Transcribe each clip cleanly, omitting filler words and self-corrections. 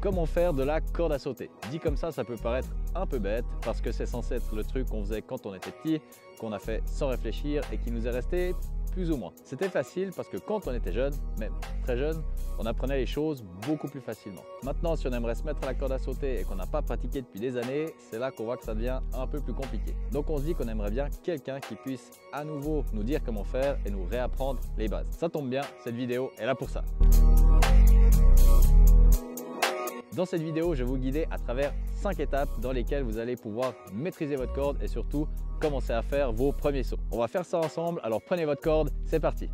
Comment faire de la corde à sauter? Dit comme ça peut paraître un peu bête parce que c'est censé être le truc qu'on faisait quand on était petit, qu'on a fait sans réfléchir et qui nous est resté plus ou moins. C'était facile parce que quand on était jeune, même très jeune, on apprenait les choses beaucoup plus facilement. Maintenant, si on aimerait se mettre à la corde à sauter et qu'on n'a pas pratiqué depuis des années, c'est là qu'on voit que ça devient un peu plus compliqué. Donc on se dit qu'on aimerait bien quelqu'un qui puisse à nouveau nous dire comment faire et nous réapprendre les bases. Ça tombe bien, cette vidéo est là pour ça. Dans cette vidéo, je vais vous guider à travers 5 étapes dans lesquelles vous allez pouvoir maîtriser votre corde et surtout commencer à faire vos premiers sauts. On va faire ça ensemble, alors prenez votre corde, c'est parti.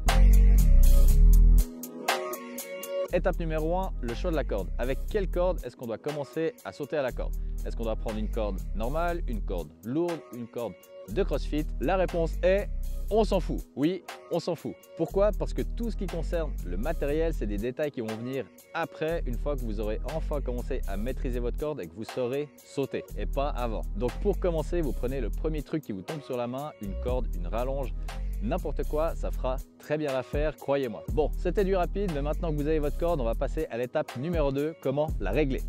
Étape numéro 1, le choix de la corde. Avec quelle corde est-ce qu'on doit commencer à sauter à la corde? Est-ce qu'on doit prendre une corde normale, une corde lourde, une corde de CrossFit? La réponse est on s'en fout. Oui, on s'en fout. Pourquoi? Parce que tout ce qui concerne le matériel, c'est des détails qui vont venir après, une fois que vous aurez enfin commencé à maîtriser votre corde et que vous saurez sauter et pas avant. Donc pour commencer, vous prenez le premier truc qui vous tombe sur la main, une corde, une rallonge, n'importe quoi, ça fera très bien l'affaire, croyez-moi. Bon, c'était du rapide, mais maintenant que vous avez votre corde, on va passer à l'étape numéro 2, comment la régler.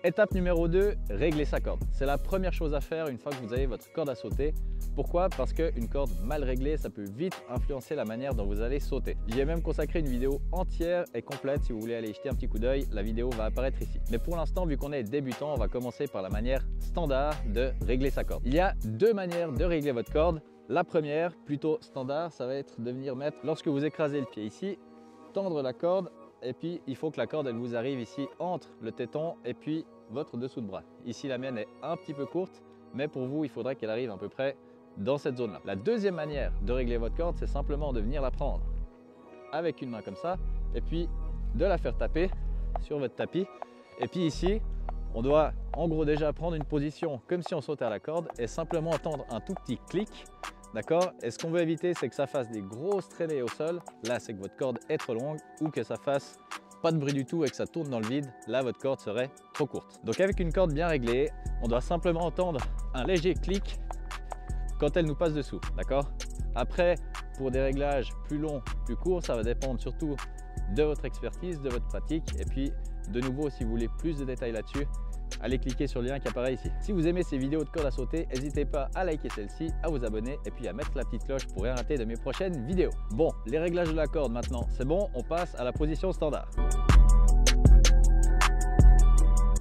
Étape numéro 2, régler sa corde. C'est la première chose à faire une fois que vous avez votre corde à sauter. Pourquoi? Parce qu'une corde mal réglée, ça peut vite influencer la manière dont vous allez sauter. J'y ai même consacré une vidéo entière et complète. Si vous voulez aller jeter un petit coup d'œil, la vidéo va apparaître ici. Mais pour l'instant, vu qu'on est débutant, on va commencer par la manière standard de régler sa corde. Il y a deux manières de régler votre corde. La première, plutôt standard, ça va être de venir mettre, lorsque vous écrasez le pied ici, tendre la corde. Et puis, il faut que la corde, elle vous arrive ici entre le téton et puis votre dessous de bras. Ici, la mienne est un petit peu courte, mais pour vous, il faudrait qu'elle arrive à peu près dans cette zone-là. La deuxième manière de régler votre corde, c'est simplement de venir la prendre avec une main comme ça, et puis de la faire taper sur votre tapis. Et puis ici, on doit en gros déjà prendre une position comme si on sautait à la corde et simplement entendre un tout petit clic. D'accord? Et ce qu'on veut éviter, c'est que ça fasse des grosses traînées au sol. Là, c'est que votre corde est trop longue, ou que ça fasse pas de bruit du tout et que ça tourne dans le vide. Là, votre corde serait trop courte. Donc avec une corde bien réglée, on doit simplement entendre un léger clic quand elle nous passe dessous. D'accord? Après, pour des réglages plus longs, plus courts, ça va dépendre surtout de votre expertise, de votre pratique. Et puis, de nouveau, si vous voulez plus de détails là-dessus, allez cliquer sur le lien qui apparaît ici. Si vous aimez ces vidéos de corde à sauter, n'hésitez pas à liker celle-ci, à vous abonner et puis à mettre la petite cloche pour rien rater de mes prochaines vidéos. Bon, les réglages de la corde maintenant, c'est bon, on passe à la position standard.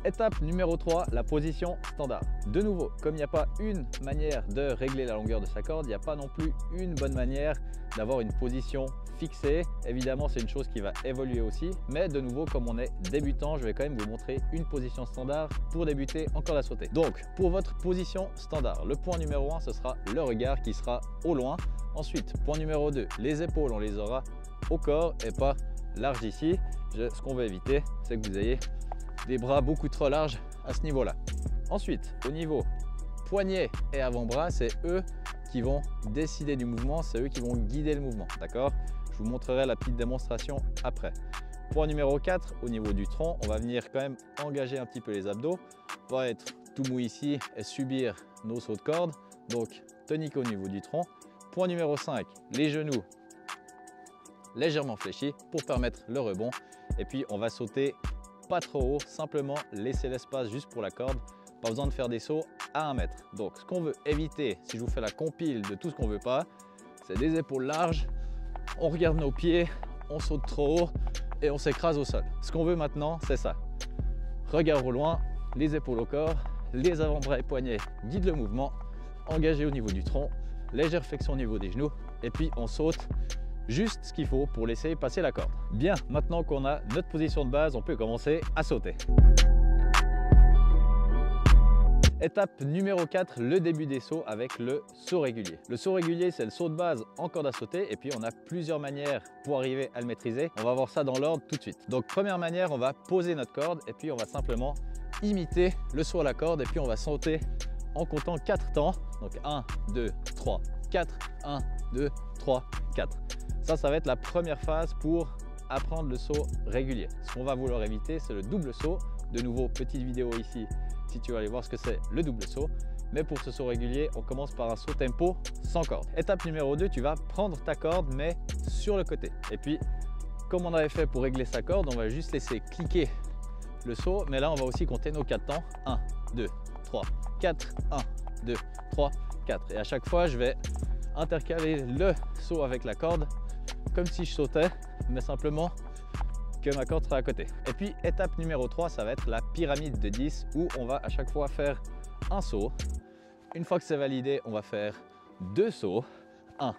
Étape numéro 3, la position standard. De nouveau, comme il n'y a pas une manière de régler la longueur de sa corde, il n'y a pas non plus une bonne manière d'avoir une position fixée. Évidemment, c'est une chose qui va évoluer aussi, mais de nouveau, comme on est débutant, je vais quand même vous montrer une position standard pour débuter en corde à sauter. Donc, pour votre position standard, le point numéro 1, ce sera le regard qui sera au loin. Ensuite, point numéro 2, les épaules, on les aura au corps et pas large ici. Ce qu'on veut éviter, c'est que vous ayez des bras beaucoup trop larges à ce niveau-là. Ensuite, au niveau poignet et avant-bras, c'est eux qui vont décider du mouvement, c'est eux qui vont guider le mouvement, d'accord? Je vous montrerai la petite démonstration après. Point numéro 4, au niveau du tronc, on va venir quand même engager un petit peu les abdos, pas être tout mou ici et subir nos sauts de corde, donc tonique au niveau du tronc. Point numéro 5, les genoux légèrement fléchis pour permettre le rebond, et puis on va sauter pas trop haut, simplement laisser l'espace juste pour la corde, pas besoin de faire des sauts à 1 mètre. Donc ce qu'on veut éviter, si je vous fais la compile de tout ce qu'on veut pas, c'est des épaules larges, on regarde nos pieds, on saute trop haut et on s'écrase au sol. Ce qu'on veut maintenant, c'est ça. Regard au loin, les épaules au corps, les avant-bras et poignets guident le mouvement, engagé au niveau du tronc, légère flexion au niveau des genoux, et puis on saute juste ce qu'il faut pour laisser passer la corde. Bien, maintenant qu'on a notre position de base, on peut commencer à sauter. Étape numéro 4, le début des sauts avec le saut régulier. Le saut régulier, c'est le saut de base en corde à sauter et puis on a plusieurs manières pour arriver à le maîtriser. On va voir ça dans l'ordre tout de suite. Donc première manière, on va poser notre corde et puis on va simplement imiter le saut à la corde et puis on va sauter en comptant 4 temps. Donc 1, 2, 3, 4, 1, 2, 3, 4. Ça va être la première phase pour apprendre le saut régulier. Ce qu'on va vouloir éviter, c'est le double saut. De nouveau, petite vidéo ici, si tu veux aller voir ce que c'est le double saut. Mais pour ce saut régulier, on commence par un saut tempo sans corde. Étape numéro 2, tu vas prendre ta corde, mais sur le côté. Et puis, comme on avait fait pour régler sa corde, on va juste laisser cliquer le saut, mais là on va aussi compter nos 4 temps. 1, 2, 3, 4, 1, 2, 3, 4. Et à chaque fois, je vais intercaler le saut avec la corde, comme si je sautais, mais simplement que ma corde sera à côté. Et puis étape numéro 3, ça va être la pyramide de 10, où on va à chaque fois faire un saut. Une fois que c'est validé, on va faire 2 sauts, 1,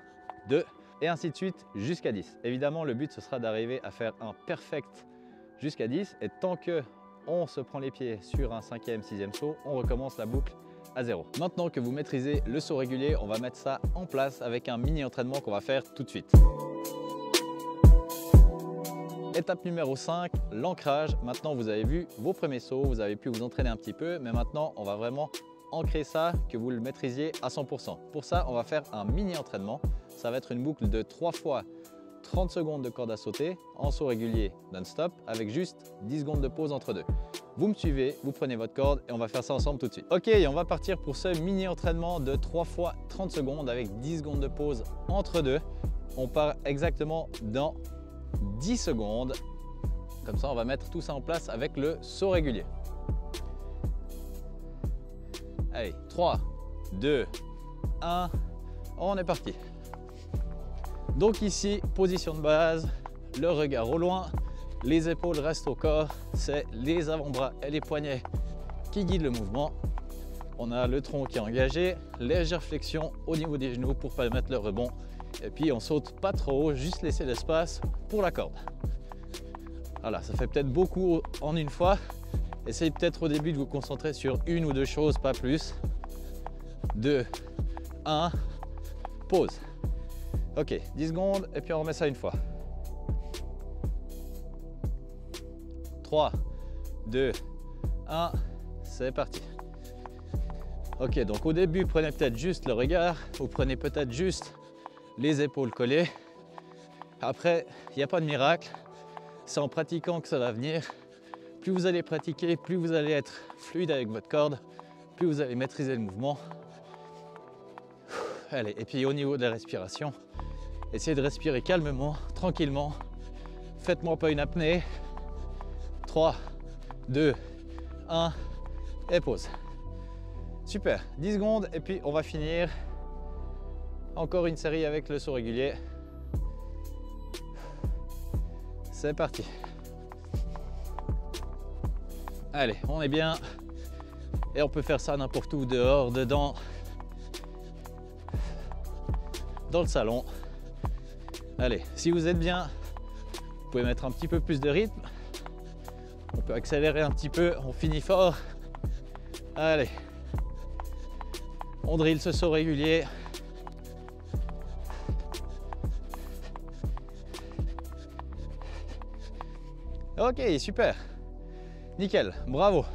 2, et ainsi de suite jusqu'à 10. Évidemment, le but ce sera d'arriver à faire un perfect jusqu'à 10, et tant que on se prend les pieds sur un 5e, 6e saut, on recommence la boucle à 0. Maintenant que vous maîtrisez le saut régulier, on va mettre ça en place avec un mini entraînement qu'on va faire tout de suite. Étape numéro 5, l'ancrage. Maintenant, vous avez vu vos premiers sauts, vous avez pu vous entraîner un petit peu, mais maintenant, on va vraiment ancrer ça, que vous le maîtrisiez à 100%. Pour ça, on va faire un mini entraînement. Ça va être une boucle de 3 fois 30 secondes de corde à sauter en saut régulier non-stop avec juste 10 secondes de pause entre deux. Vous me suivez, vous prenez votre corde et on va faire ça ensemble tout de suite. Ok, on va partir pour ce mini entraînement de 3 fois 30 secondes avec 10 secondes de pause entre deux. On part exactement dans 10 secondes. Comme ça, on va mettre tout ça en place avec le saut régulier. Allez, 3, 2, 1, on est parti. Donc ici, position de base, le regard au loin, les épaules restent au corps, c'est les avant-bras et les poignets qui guident le mouvement. On a le tronc qui est engagé, légère flexion au niveau des genoux pour permettre le rebond. Et puis on saute pas trop haut, juste laisser l'espace pour la corde. Voilà, ça fait peut-être beaucoup en une fois. Essayez peut-être au début de vous concentrer sur une ou deux choses, pas plus. 2, 1, pause. Ok, 10 secondes et puis on remet ça une fois. 3, 2, 1, c'est parti. Ok, donc au début, prenez peut-être juste le regard, vous prenez peut-être juste les épaules collées. Après, il n'y a pas de miracle, c'est en pratiquant que ça va venir. Plus vous allez pratiquer, plus vous allez être fluide avec votre corde, plus vous allez maîtriser le mouvement. Allez, et puis au niveau de la respiration, essayez de respirer calmement, tranquillement. Faites-moi pas une apnée. 3, 2, 1 et pause. Super, 10 secondes et puis on va finir. Encore une série avec le saut régulier. C'est parti. Allez, on est bien. Et on peut faire ça n'importe où, dehors, dedans, dans le salon. Allez, si vous êtes bien, vous pouvez mettre un petit peu plus de rythme. On peut accélérer un petit peu, on finit fort. Allez, on drille ce saut régulier. Ok, super. Nickel, bravo.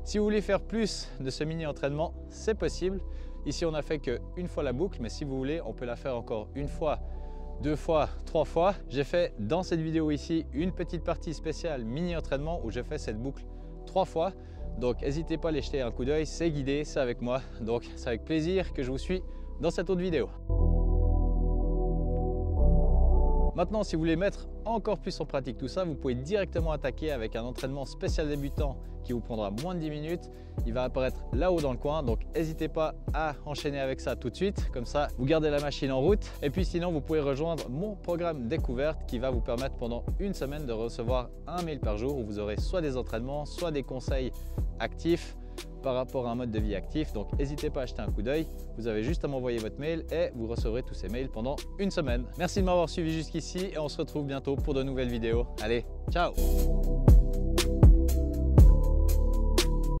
Si vous voulez faire plus de ce mini entraînement, c'est possible. Ici, on n'a fait qu'une fois la boucle, mais si vous voulez, on peut la faire encore une fois, 2 fois, 3 fois. J'ai fait dans cette vidéo ici une petite partie spéciale mini entraînement où j'ai fait cette boucle 3 fois. Donc, n'hésitez pas à aller jeter un coup d'œil, c'est guidé, c'est avec moi. Donc, c'est avec plaisir que je vous suis dans cette autre vidéo. Maintenant, si vous voulez mettre encore plus en pratique tout ça, vous pouvez directement attaquer avec un entraînement spécial débutant qui vous prendra moins de 10 minutes. Il va apparaître là-haut dans le coin, donc n'hésitez pas à enchaîner avec ça tout de suite. Comme ça, vous gardez la machine en route. Et puis sinon, vous pouvez rejoindre mon programme découverte qui va vous permettre pendant une semaine de recevoir un mail par jour où vous aurez soit des entraînements, soit des conseils actifs par rapport à un mode de vie actif. Donc n'hésitez pas à jeter un coup d'œil, vous avez juste à m'envoyer votre mail et vous recevrez tous ces mails pendant une semaine. Merci de m'avoir suivi jusqu'ici et on se retrouve bientôt pour de nouvelles vidéos. Allez, ciao!